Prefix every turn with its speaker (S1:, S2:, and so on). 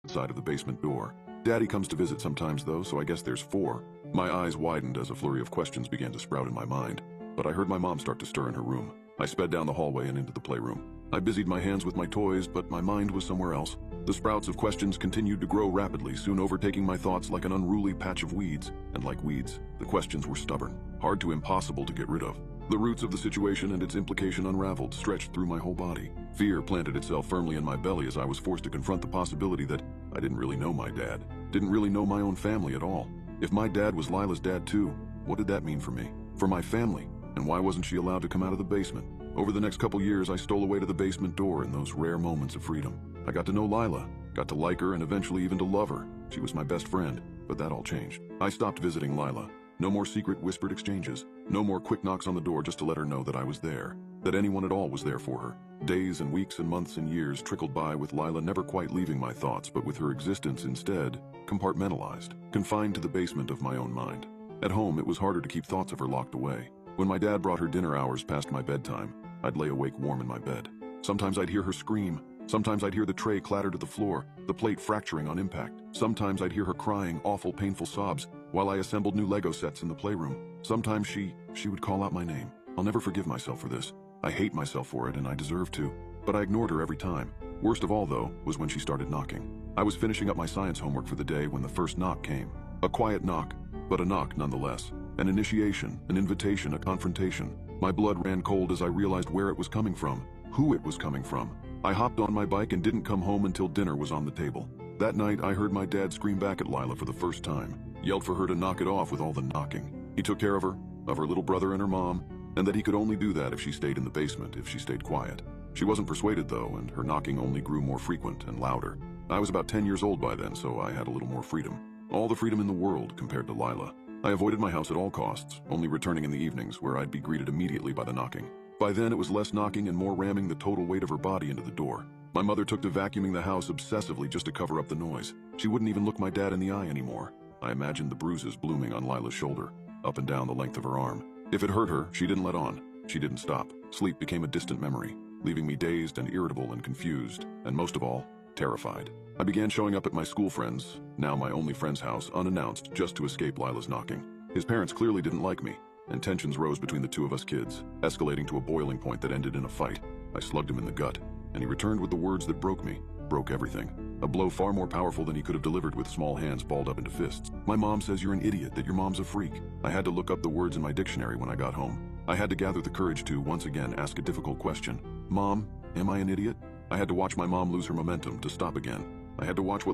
S1: side of the basement door. Daddy comes to visit sometimes though, so I guess there's 4. My eyes widened as a flurry of questions began to sprout in my mind, but I heard my mom start to stir in her room. I sped down the hallway and into the playroom. I busied my hands with my toys, but my mind was somewhere else. The sprouts of questions continued to grow rapidly, soon overtaking my thoughts like an unruly patch of weeds. And like weeds, the questions were stubborn, hard to impossible to get rid of. The roots of the situation and its implication unraveled, stretched through my whole body. Fear planted itself firmly in my belly as I was forced to confront the possibility that I didn't really know my dad, didn't really know my own family at all. If my dad was Lila's dad too, what did that mean for me? For my family? And why wasn't she allowed to come out of the basement? Over the next couple years, I stole away to the basement door in those rare moments of freedom. I got to know Lila, got to like her, and eventually even to love her. She was my best friend, but that all changed. I stopped visiting Lila. No more secret whispered exchanges. No more quick knocks on the door just to let her know that I was there, that anyone at all was there for her. Days and weeks and months and years trickled by with Lila never quite leaving my thoughts, but with her existence instead compartmentalized, confined to the basement of my own mind. At home, it was harder to keep thoughts of her locked away. When my dad brought her dinner hours past my bedtime, I'd lay awake warm in my bed. Sometimes I'd hear her scream. Sometimes I'd hear the tray clatter to the floor, the plate fracturing on impact. Sometimes I'd hear her crying awful, painful sobs while I assembled new Lego sets in the playroom. Sometimes she would call out my name. I'll never forgive myself for this. I hate myself for it, and I deserve to. But I ignored her every time. Worst of all, though, was when she started knocking. I was finishing up my science homework for the day when the first knock came. A quiet knock, but a knock nonetheless. An initiation, an invitation, a confrontation. My blood ran cold as I realized where it was coming from, who it was coming from. I hopped on my bike and didn't come home until dinner was on the table. That night, I heard my dad scream back at Lila for the first time, yelled for her to knock it off with all the knocking. He took care of her little brother and her mom, and that he could only do that if she stayed in the basement, if she stayed quiet. She wasn't persuaded though, and her knocking only grew more frequent and louder. I was about 10 years old by then, so I had a little more freedom. All the freedom in the world compared to Lila. I avoided my house at all costs, only returning in the evenings where I'd be greeted immediately by the knocking. By then, it was less knocking and more ramming the total weight of her body into the door. My mother took to vacuuming the house obsessively just to cover up the noise. She wouldn't even look my dad in the eye anymore. I imagined the bruises blooming on Lila's shoulder, up and down the length of her arm. If it hurt her, she didn't let on. She didn't stop. Sleep became a distant memory, leaving me dazed and irritable and confused, and most of all, terrified. I began showing up at my school friend's, now my only friend's house, unannounced, just to escape Lila's knocking. His parents clearly didn't like me, and tensions rose between the two of us kids, escalating to a boiling point that ended in a fight. I slugged him in the gut, and he returned with the words that broke me, broke everything. A blow far more powerful than he could have delivered with small hands balled up into fists. My mom says you're an idiot, that your mom's a freak. I had to look up the words in my dictionary when I got home. I had to gather the courage to, once again, ask a difficult question. Mom, am I an idiot? I had to watch my mom lose her momentum, to stop again. I had to watch what